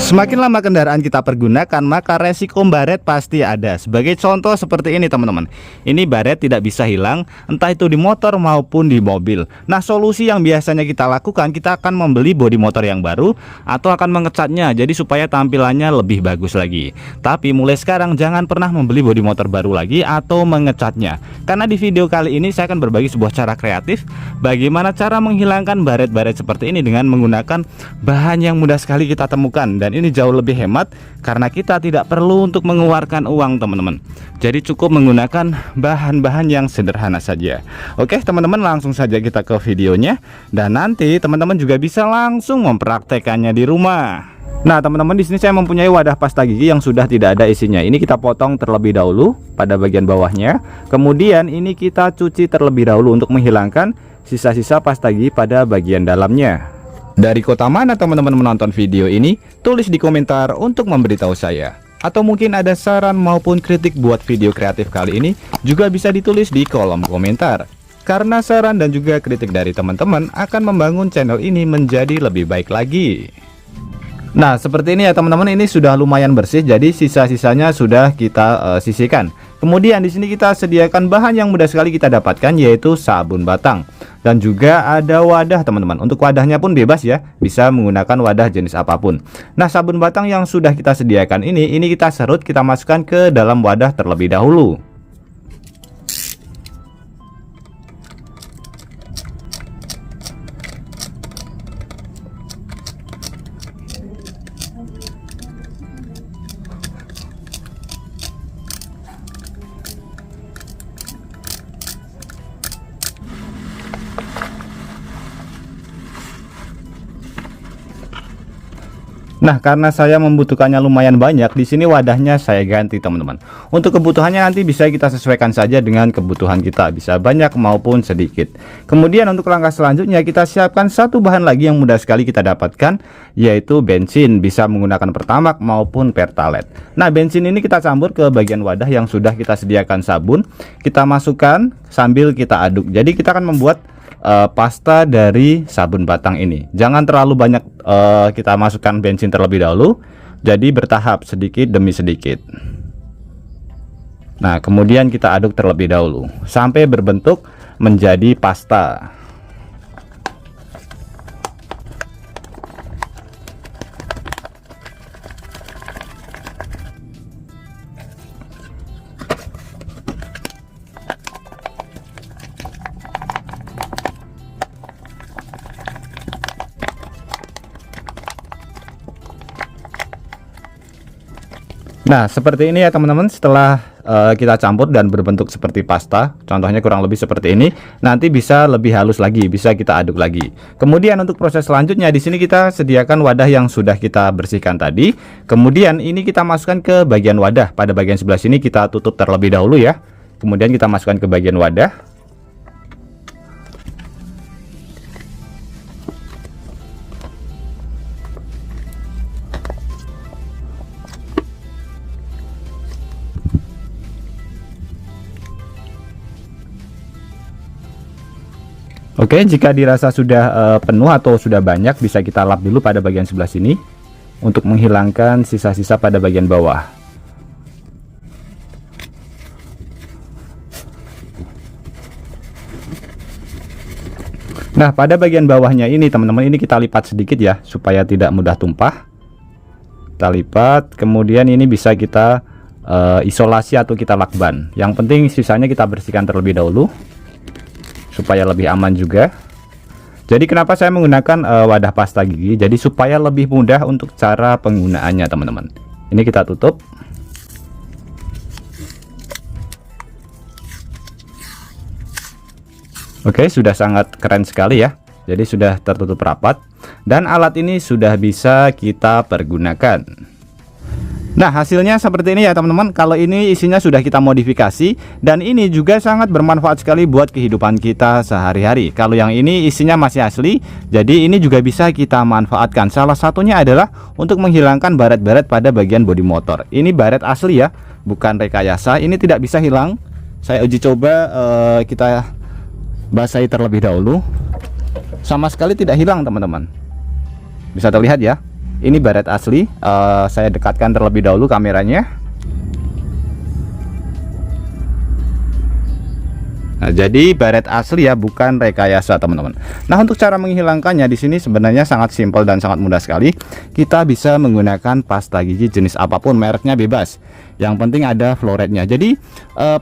Semakin lama kendaraan kita pergunakan, maka resiko baret pasti ada. Sebagai contoh seperti ini teman-teman. Ini baret tidak bisa hilang, entah itu di motor maupun di mobil. Nah, solusi yang biasanya kita lakukan, kita akan membeli bodi motor yang baru atau akan mengecatnya, jadi supaya tampilannya lebih bagus lagi. Tapi mulai sekarang jangan pernah membeli bodi motor baru lagi atau mengecatnya. Karena di video kali ini saya akan berbagi sebuah cara kreatif bagaimana cara menghilangkan baret-baret seperti ini dengan menggunakan bahan yang mudah sekali kita temukan. Dan ini jauh lebih hemat karena kita tidak perlu untuk mengeluarkan uang teman-teman. Jadi cukup menggunakan bahan-bahan yang sederhana saja. Oke teman-teman, langsung saja kita ke videonya. Dan nanti teman-teman juga bisa langsung mempraktekannya di rumah. Nah teman-teman, di sini saya mempunyai wadah pasta gigi yang sudah tidak ada isinya. Ini kita potong terlebih dahulu pada bagian bawahnya. Kemudian ini kita cuci terlebih dahulu untuk menghilangkan sisa-sisa pasta gigi pada bagian dalamnya. Dari kota mana teman-teman menonton video ini? Tulis di komentar untuk memberitahu saya. Atau mungkin ada saran maupun kritik buat video kreatif kali ini, juga bisa ditulis di kolom komentar. Karena saran dan juga kritik dari teman-teman akan membangun channel ini menjadi lebih baik lagi. Nah seperti ini ya teman-teman, ini sudah lumayan bersih, jadi sisa-sisanya sudah kita sisihkan. Kemudian di sini kita sediakan bahan yang mudah sekali kita dapatkan, yaitu sabun batang. Dan juga ada wadah teman-teman. Untuk wadahnya pun bebas ya, bisa menggunakan wadah jenis apapun. Nah sabun batang yang sudah kita sediakan ini kita serut, kita masukkan ke dalam wadah terlebih dahulu. Nah, karena saya membutuhkannya lumayan banyak, di sini wadahnya saya ganti teman-teman. Untuk kebutuhannya nanti bisa kita sesuaikan saja dengan kebutuhan kita, bisa banyak maupun sedikit. Kemudian untuk langkah selanjutnya kita siapkan satu bahan lagi yang mudah sekali kita dapatkan, yaitu bensin, bisa menggunakan Pertamax maupun Pertalite. Nah, bensin ini kita campur ke bagian wadah yang sudah kita sediakan sabun, kita masukkan sambil kita aduk. Jadi kita akan membuat pasta dari sabun batang ini. Jangan terlalu banyak kita masukkan bensin terlebih dahulu, jadi bertahap sedikit demi sedikit. Nah kemudian kita aduk terlebih dahulu sampai berbentuk menjadi pasta. Nah seperti ini ya teman-teman, setelah kita campur dan berbentuk seperti pasta, contohnya kurang lebih seperti ini, nanti bisa lebih halus lagi, bisa kita aduk lagi. Kemudian untuk proses selanjutnya, di sini kita sediakan wadah yang sudah kita bersihkan tadi. Kemudian ini kita masukkan ke bagian wadah, pada bagian sebelah sini kita tutup terlebih dahulu ya. Kemudian kita masukkan ke bagian wadah. Oke, jika dirasa sudah penuh atau sudah banyak, bisa kita lap dulu pada bagian sebelah sini untuk menghilangkan sisa-sisa pada bagian bawah. Nah, pada bagian bawahnya ini teman-teman, ini kita lipat sedikit ya, supaya tidak mudah tumpah. Kita lipat, kemudian ini bisa kita isolasi atau kita lakban. Yang penting sisanya kita bersihkan terlebih dahulu, supaya lebih aman juga. Jadi kenapa saya menggunakan wadah pasta gigi, jadi supaya lebih mudah untuk cara penggunaannya teman-teman. Ini kita tutup. Oke, sudah sangat keren sekali ya. Jadi sudah tertutup rapat dan alat ini sudah bisa kita pergunakan. Nah hasilnya seperti ini ya teman-teman. Kalau ini isinya sudah kita modifikasi, dan ini juga sangat bermanfaat sekali buat kehidupan kita sehari-hari. Kalau yang ini isinya masih asli, jadi ini juga bisa kita manfaatkan. Salah satunya adalah untuk menghilangkan baret-baret pada bagian bodi motor. Ini baret asli ya, bukan rekayasa. Ini tidak bisa hilang. Saya uji coba, kita basahi terlebih dahulu. Sama sekali tidak hilang teman-teman. Bisa terlihat ya, ini baret asli. Saya dekatkan terlebih dahulu kameranya. Nah, jadi baret asli ya, bukan rekayasa teman-teman. Nah, untuk cara menghilangkannya di sini sebenarnya sangat simpel dan sangat mudah sekali. Kita bisa menggunakan pasta gigi jenis apapun, mereknya bebas. Yang penting ada fluoride-nya. Jadi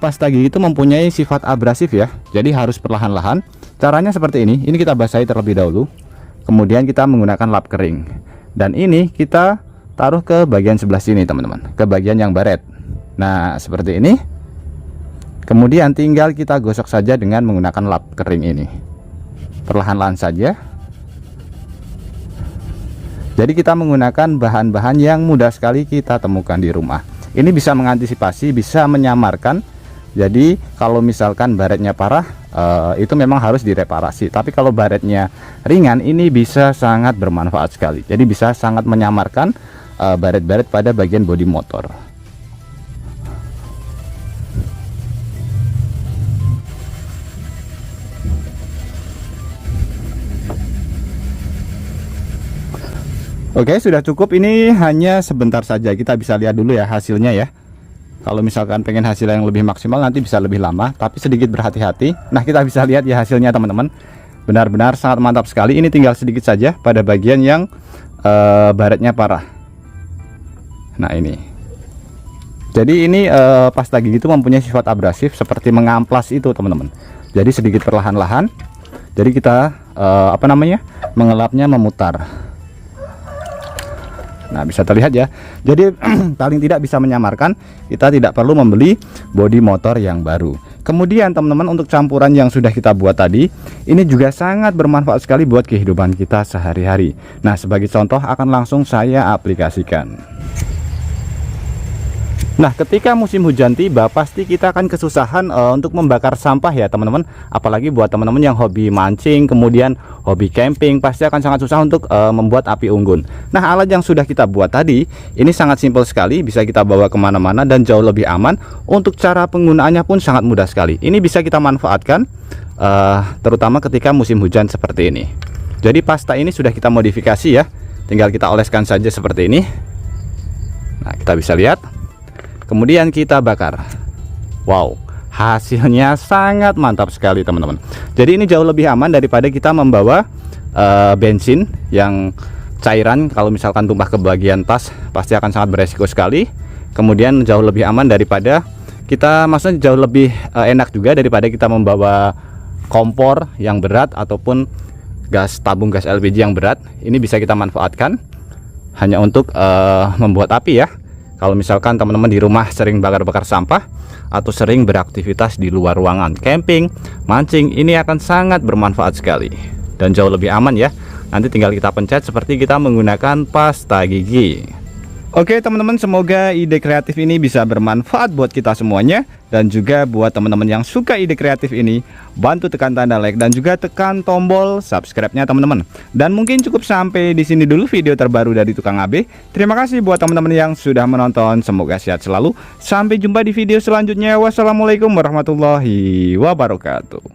pasta gigi itu mempunyai sifat abrasif ya. Jadi harus perlahan-lahan. Caranya seperti ini. Ini kita basahi terlebih dahulu. Kemudian kita menggunakan lap kering. Dan ini kita taruh ke bagian sebelah sini teman-teman, ke bagian yang baret. Nah, seperti ini. Kemudian tinggal kita gosok saja dengan menggunakan lap kering ini. Perlahan-lahan saja. Jadi kita menggunakan bahan-bahan yang mudah sekali kita temukan di rumah. Ini bisa mengantisipasi, bisa menyamarkan. Jadi kalau misalkan baretnya parah, itu memang harus direparasi. Tapi kalau baretnya ringan, ini bisa sangat bermanfaat sekali. Jadi bisa sangat menyamarkan baret-baret pada bagian bodi motor. Oke, sudah cukup. Ini hanya sebentar saja. Kita bisa lihat dulu ya hasilnya ya. Kalau misalkan pengen hasil yang lebih maksimal nanti bisa lebih lama, tapi sedikit berhati-hati. Nah, kita bisa lihat ya hasilnya teman-teman. Benar-benar sangat mantap sekali. Ini tinggal sedikit saja pada bagian yang baretnya parah. Nah, ini. Jadi ini pasta gigi itu mempunyai sifat abrasif seperti mengamplas itu teman-teman. Jadi sedikit perlahan-lahan. Jadi kita mengelapnya memutar. Nah, bisa terlihat ya. Jadi paling tidak bisa menyamarkan. Kita tidak perlu membeli bodi motor yang baru. Kemudian teman-teman, untuk campuran yang sudah kita buat tadi, ini juga sangat bermanfaat sekali buat kehidupan kita sehari-hari. Nah, sebagai contoh akan langsung saya aplikasikan. Nah, ketika musim hujan tiba, pasti kita akan kesusahan untuk membakar sampah ya teman-teman. Apalagi buat teman-teman yang hobi mancing, kemudian hobi camping, pasti akan sangat susah untuk membuat api unggun. Nah, alat yang sudah kita buat tadi, ini sangat simpel sekali, bisa kita bawa kemana-mana dan jauh lebih aman. Untuk cara penggunaannya pun sangat mudah sekali. Ini bisa kita manfaatkan terutama ketika musim hujan seperti ini. Jadi pasta ini sudah kita modifikasi ya, tinggal kita oleskan saja seperti ini. Nah, kita bisa lihat. Kemudian kita bakar. Wow, hasilnya sangat mantap sekali teman-teman. Jadi ini jauh lebih aman daripada kita membawa bensin yang cairan. Kalau misalkan tumpah ke bagian tas, pasti akan sangat beresiko sekali. Kemudian jauh lebih aman daripada kita, maksudnya jauh lebih enak juga daripada kita membawa kompor yang berat ataupun tabung gas LPG yang berat. Ini bisa kita manfaatkan hanya untuk membuat api ya. Kalau misalkan teman-teman di rumah sering bakar-bakar sampah atau sering beraktivitas di luar ruangan, camping, mancing, ini akan sangat bermanfaat sekali dan jauh lebih aman ya. Nanti tinggal kita pencet seperti kita menggunakan pasta gigi. Oke teman-teman, semoga ide kreatif ini bisa bermanfaat buat kita semuanya. Dan juga buat teman-teman yang suka ide kreatif ini, bantu tekan tanda like dan juga tekan tombol subscribe-nya teman-teman. Dan mungkin cukup sampai di sini dulu video terbaru dari Tukang AB. Terima kasih buat teman-teman yang sudah menonton. Semoga sehat selalu. Sampai jumpa di video selanjutnya. Wassalamualaikum warahmatullahi wabarakatuh.